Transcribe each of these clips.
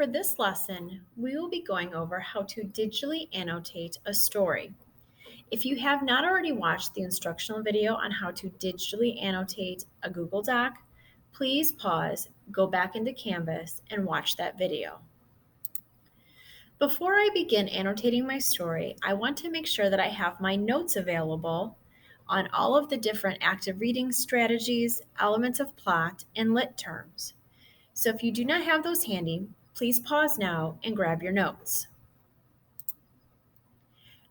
For this lesson, we will be going over how to digitally annotate a story. If you have not already watched the instructional video on how to digitally annotate a Google Doc, please pause, go back into Canvas, and watch that video. Before I begin annotating my story, I want to make sure that I have my notes available on all of the different active reading strategies, elements of plot, and lit terms. So if you do not have those handy, please pause now and grab your notes.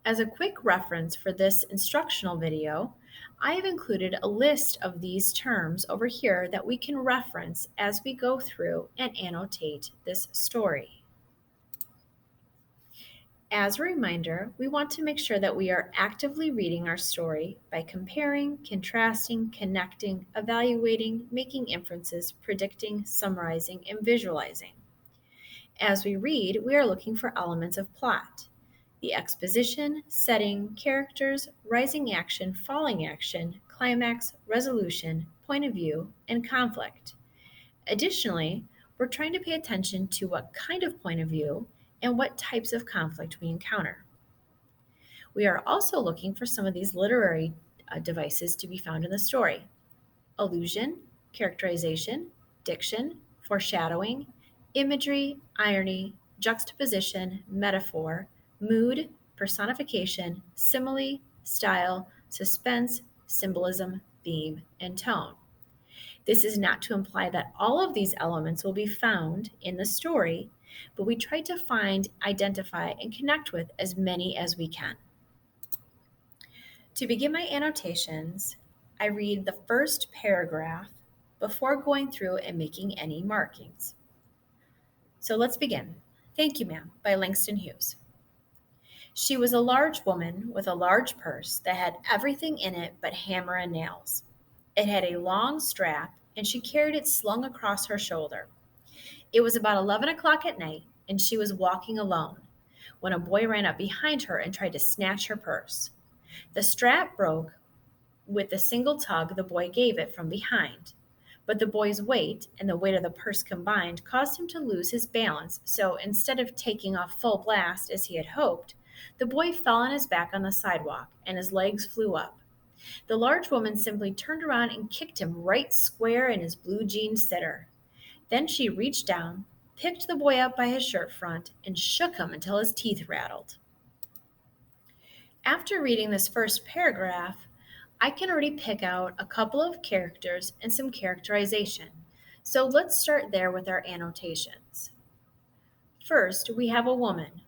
As a quick reference for this instructional video, I have included a list of these terms over here that we can reference as we go through and annotate this story. As a reminder, we want to make sure that we are actively reading our story by comparing, contrasting, connecting, evaluating, making inferences, predicting, summarizing, and visualizing. As we read, we are looking for elements of plot: the exposition, setting, characters, rising action, falling action, climax, resolution, point of view, and conflict. Additionally, we're trying to pay attention to what kind of point of view and what types of conflict we encounter. We are also looking for some of these literary devices to be found in the story: allusion, characterization, diction, foreshadowing, imagery, irony, juxtaposition, metaphor, mood, personification, simile, style, suspense, symbolism, theme, and tone. This is not to imply that all of these elements will be found in the story, but we try to find, identify, and connect with as many as we can. To begin my annotations, I read the first paragraph before going through and making any markings. So let's begin. Thank You, Ma'am, by Langston Hughes. She was a large woman with a large purse that had everything in it but hammer and nails. It had a long strap, and she carried it slung across her shoulder. It was about 11 o'clock at night, and she was walking alone when a boy ran up behind her and tried to snatch her purse. The strap broke with the single tug the boy gave it from behind, but the boy's weight and the weight of the purse combined caused him to lose his balance, so instead of taking off full blast as he had hoped, the boy fell on his back on the sidewalk and his legs flew up. The large woman simply turned around and kicked him right square in his blue jean sitter. Then she reached down, picked the boy up by his shirt front, and shook him until his teeth rattled. After reading this first paragraph, I can already pick out a couple of characters and some characterization. So let's start there with our annotations. First, we have a woman.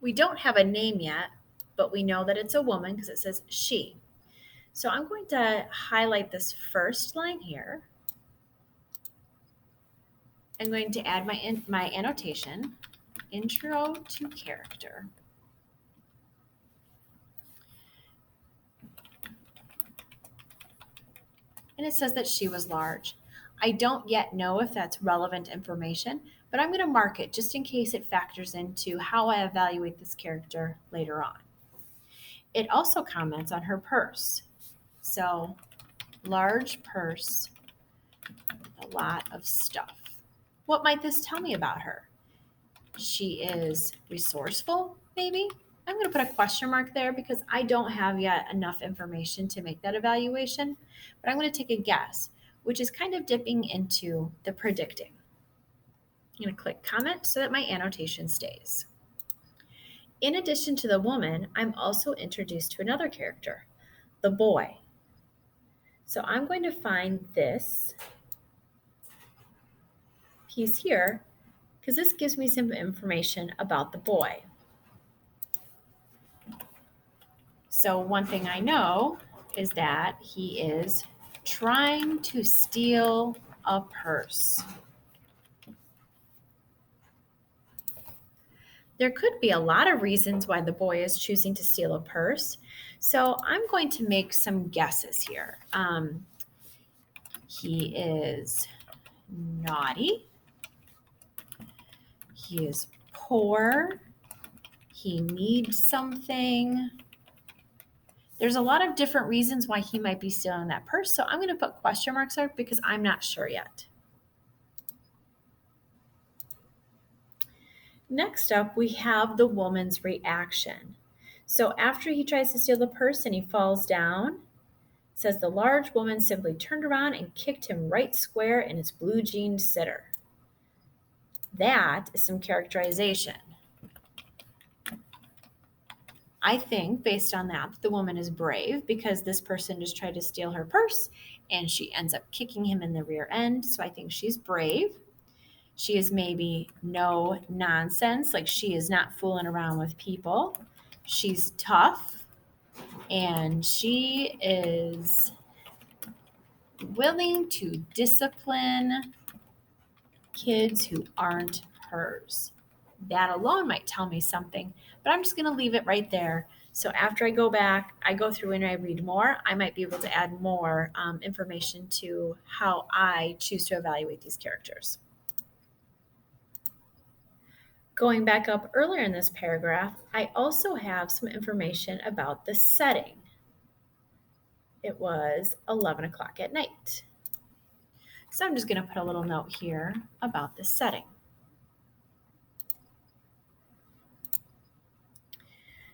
We don't have a name yet, but we know that it's a woman because it says she. So I'm going to highlight this first line here. I'm going to add my annotation, intro to character. And it says that she was large. I don't yet know if that's relevant information, but I'm going to mark it just in case it factors into how I evaluate this character later on. It also comments on her purse. So, large purse with a lot of stuff. What might this tell me about her? She is resourceful, maybe? I'm going to put a question mark there because I don't have yet enough information to make that evaluation, but I'm going to take a guess, which is kind of dipping into the predicting. I'm going to click comment so that my annotation stays. In addition to the woman, I'm also introduced to another character, the boy. So I'm going to find this piece here because this gives me some information about the boy. So one thing I know is that he is trying to steal a purse. There could be a lot of reasons why the boy is choosing to steal a purse. So I'm going to make some guesses here. He is naughty. He is poor. He needs something. There's a lot of different reasons why he might be stealing that purse. So I'm going to put question marks there because I'm not sure yet. Next up, we have the woman's reaction. So after he tries to steal the purse and he falls down, it says the large woman simply turned around and kicked him right square in his blue jean sitter. That is some characterization. I think, based on that, the woman is brave because this person just tried to steal her purse and she ends up kicking him in the rear end. So I think she's brave. She is maybe no nonsense, like she is not fooling around with people. She's tough and she is willing to discipline kids who aren't hers. That alone might tell me something, but I'm just going to leave it right there. So after I go back, I go through and I read more, I might be able to add more information to how I choose to evaluate these characters. Going back up earlier in this paragraph, I also have some information about the setting. It was 11 o'clock at night. So I'm just going to put a little note here about the setting.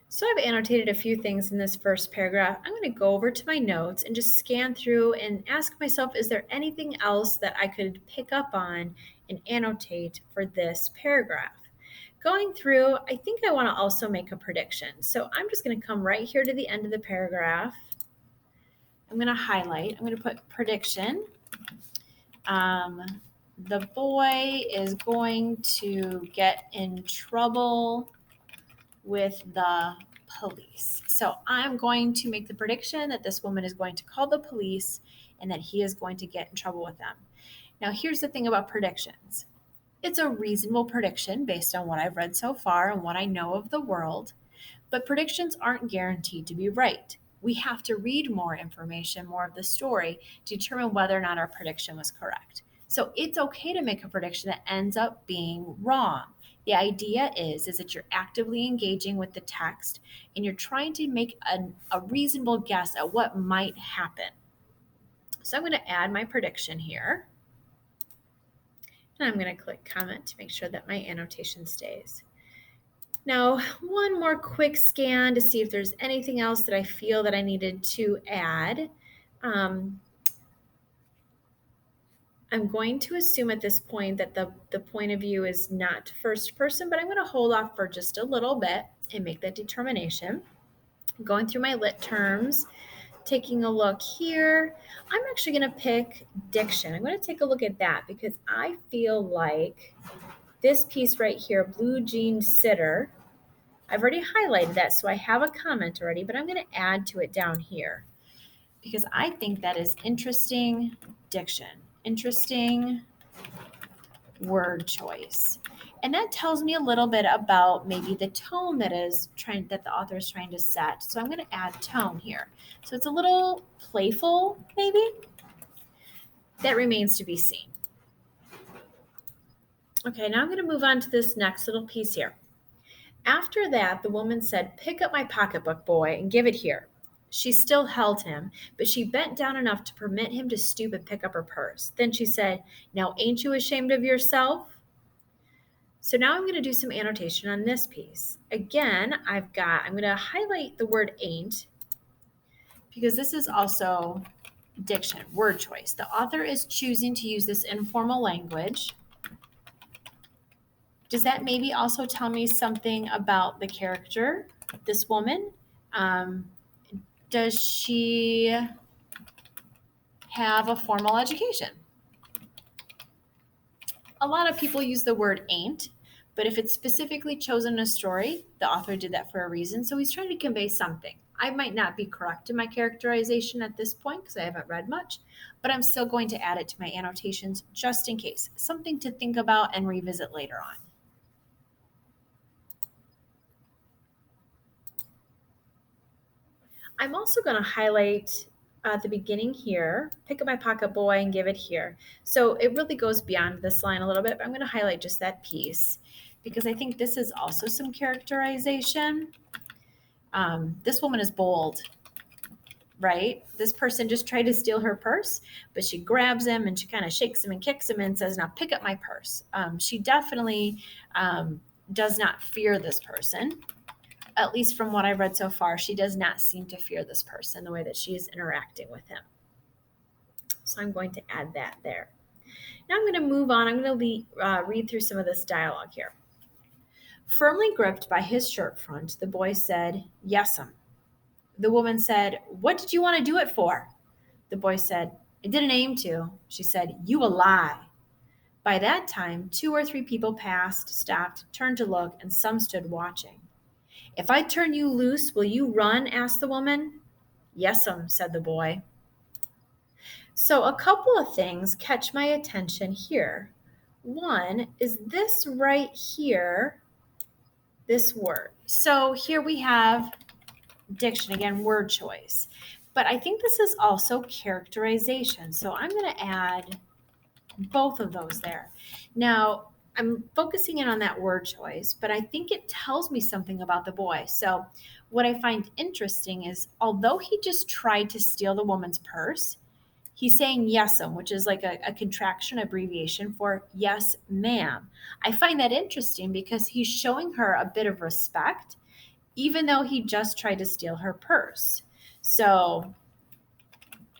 So I've annotated a few things in this first paragraph. I'm going to go over to my notes and just scan through and ask myself, is there anything else that I could pick up on and annotate for this paragraph? Going through, I think I want to also make a prediction. So I'm just going to come right here to the end of the paragraph. I'm going to highlight. I'm going to put prediction. The boy is going to get in trouble with the police. So I'm going to make the prediction that this woman is going to call the police and that he is going to get in trouble with them. Now, here's the thing about predictions. It's a reasonable prediction based on what I've read so far and what I know of the world, but predictions aren't guaranteed to be right. We have to read more information, more of the story, to determine whether or not our prediction was correct. So it's okay to make a prediction that ends up being wrong. The idea is that you're actively engaging with the text and you're trying to make a reasonable guess at what might happen. So I'm going to add my prediction here. And I'm going to click comment to make sure that my annotation stays. Now, one more quick scan to see if there's anything else that I feel that I needed to add. I'm going to assume at this point that the point of view is not first person, but I'm going to hold off for just a little bit and make that determination. Going through my lit terms, taking a look here, I'm actually going to pick diction. I'm going to take a look at that because I feel like this piece right here, blue jean sitter, I've already highlighted that, so I have a comment already, but I'm going to add to it down here because I think that is interesting diction, interesting word choice. And that tells me a little bit about maybe the tone that the author is trying to set. So I'm going to add tone here. So it's a little playful, maybe. That remains to be seen. Okay, now I'm going to move on to this next little piece here. After that, the woman said, "Pick up my pocketbook, boy, and give it here." She still held him, but she bent down enough to permit him to stoop and pick up her purse. Then she said, "Now, ain't you ashamed of yourself?" So now I'm going to do some annotation on this piece. Again, I'm going to highlight the word ain't because this is also diction, word choice. The author is choosing to use this informal language. Does that maybe also tell me something about the character, this woman? Does she have a formal education? A lot of people use the word ain't, but if it's specifically chosen in a story, the author did that for a reason. So he's trying to convey something. I might not be correct in my characterization at this point because I haven't read much, but I'm still going to add it to my annotations just in case. Something to think about and revisit later on. I'm also going to highlight at the beginning here, "Pick up my pocket, boy, and give it here." So it really goes beyond this line a little bit, but I'm going to highlight just that piece because I think this is also some characterization. This woman is bold, right? This person just tried to steal her purse, but she grabs him and she kind of shakes him and kicks him and says, "Now pick up my purse." She definitely does not fear this person. At least from what I've read so far, she does not seem to fear this person the way that she is interacting with him. So I'm going to add that there. Now I'm going to move on. I'm going to read through some of this dialogue here. Firmly gripped by his shirt front, the boy said, "Yes'm." The woman said, "What did you want to do it for?" The boy said, "I didn't aim to." She said, "You a lie." By that time, 2 or 3 people passed, stopped, turned to look, and some stood watching. "If I turn you loose, will you run?" asked the woman. "Yes'm," said the boy. So a couple of things catch my attention here. One is this right here, this word. So here we have diction, again, word choice. But I think this is also characterization. So I'm going to add both of those there. Now, I'm focusing in on that word choice, but I think it tells me something about the boy. So what I find interesting is although he just tried to steal the woman's purse, he's saying yes'm, which is like a contraction abbreviation for yes, ma'am. I find that interesting because he's showing her a bit of respect, even though he just tried to steal her purse. So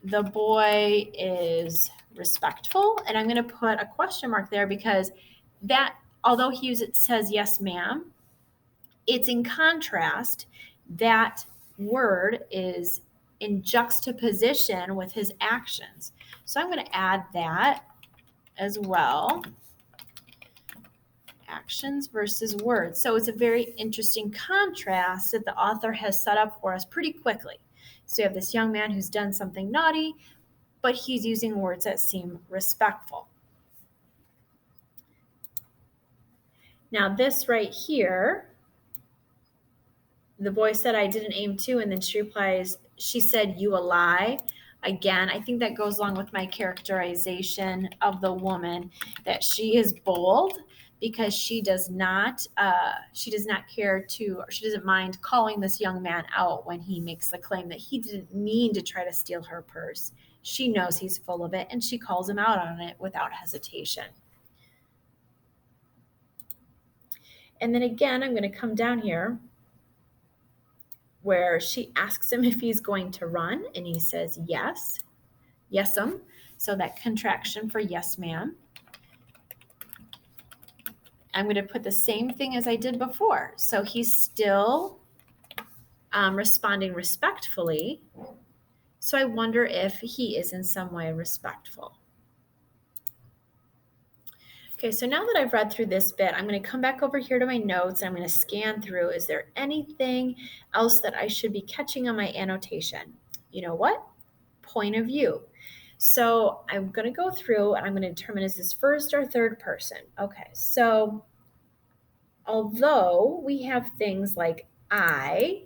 the boy is respectful, and I'm going to put a question mark there because that, although he says yes, ma'am, it's in contrast. That word is in juxtaposition with his actions. So I'm going to add that as well. Actions versus words. So it's a very interesting contrast that the author has set up for us pretty quickly. So you have this young man who's done something naughty, but he's using words that seem respectful. Now this right here, the boy said, "I didn't aim to," and then she replies, she said, "You a lie." Again, I think that goes along with my characterization of the woman, that she is bold because she does not care to, or she doesn't mind calling this young man out when he makes the claim that he didn't mean to try to steal her purse. She knows he's full of it, and she calls him out on it without hesitation. And then again, I'm going to come down here where she asks him if he's going to run, and he says yes, yes'm. So that contraction for yes, ma'am. I'm going to put the same thing as I did before. So he's still responding respectfully. So I wonder if he is in some way respectful. Okay, so now that I've read through this bit, I'm going to come back over here to my notes and I'm going to scan through. Is there anything else that I should be catching on my annotation? You know what? Point of view. So I'm going to go through and I'm going to determine, is this first or third person? Okay, so although we have things like I,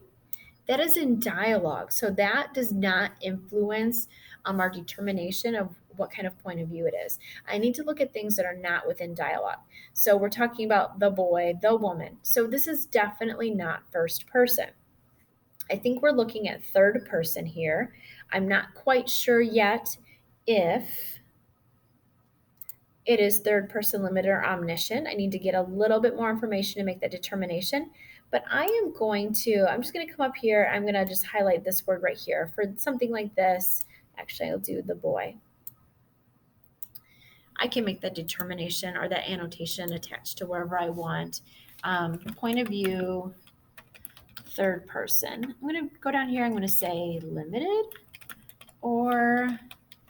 that is in dialogue. So that does not influence our determination of what kind of point of view it is. I need to look at things that are not within dialogue. So we're talking about the boy, the woman. So this is definitely not first person. I think we're looking at third person here. I'm not quite sure yet if it is third person limited or omniscient. I need to get a little bit more information to make that determination. But I'm just going to come up here. I'm going to just highlight this word right here for something like this. Actually, I'll do the boy. I can make that determination or that annotation attached to wherever I want. Point of view, third person. I'm going to go down here. I'm going to say limited or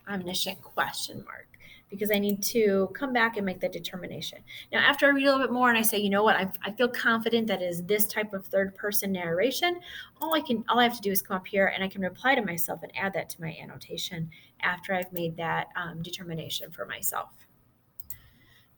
omniscient question mark, because I need to come back and make that determination. Now, after I read a little bit more and I say, you know what, I feel confident that is this type of third person narration, all I have to do is come up here and I can reply to myself and add that to my annotation after I've made that determination for myself.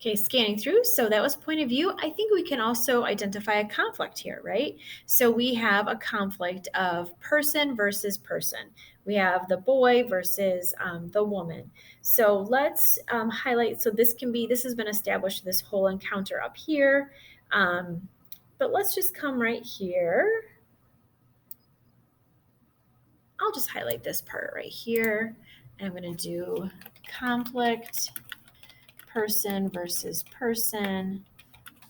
Okay, scanning through. So that was point of view. I think we can also identify a conflict here, right? So we have a conflict of person versus person. We have the boy versus the woman. So let's highlight. So this has been established, this whole encounter up here. But let's just come right here. I'll just highlight this part right here. And I'm going to do conflict, person versus person,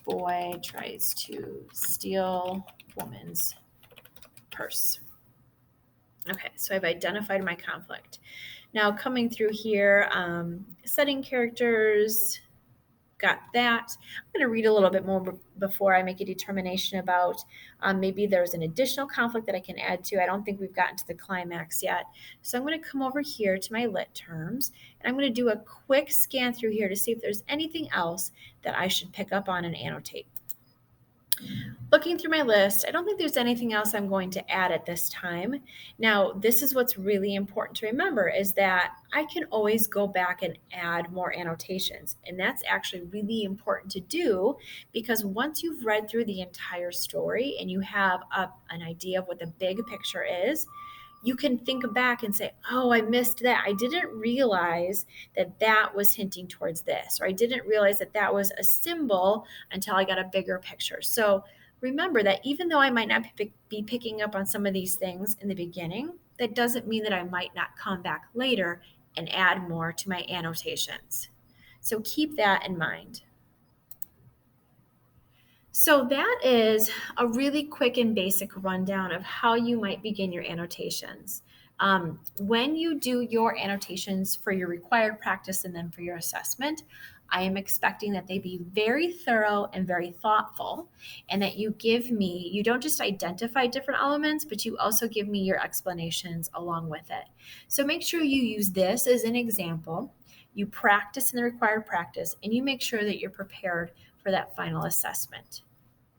boy tries to steal woman's purse. Okay, so I've identified my conflict. Now coming through here, setting characters, got that. I'm going to read a little bit more before I make a determination about maybe there's an additional conflict that I can add to. I don't think we've gotten to the climax yet. So I'm going to come over here to my lit terms, and I'm going to do a quick scan through here to see if there's anything else that I should pick up on and annotate. Looking through my list, I don't think there's anything else I'm going to add at this time. Now, this is what's really important to remember is that I can always go back and add more annotations. And that's actually really important to do because once you've read through the entire story and you have an idea of what the big picture is, you can think back and say, oh, I missed that. I didn't realize that that was hinting towards this, or I didn't realize that that was a symbol until I got a bigger picture. So remember that even though I might not be picking up on some of these things in the beginning, that doesn't mean that I might not come back later and add more to my annotations. So keep that in mind. So that is a really quick and basic rundown of how you might begin your annotations. When you do your annotations for your required practice and then for your assessment, I am expecting that they be very thorough and very thoughtful, and that you give me, you don't just identify different elements, but you also give me your explanations along with it. So make sure you use this as an example, you practice in the required practice, and you make sure that you're prepared for that final assessment.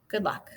Good luck.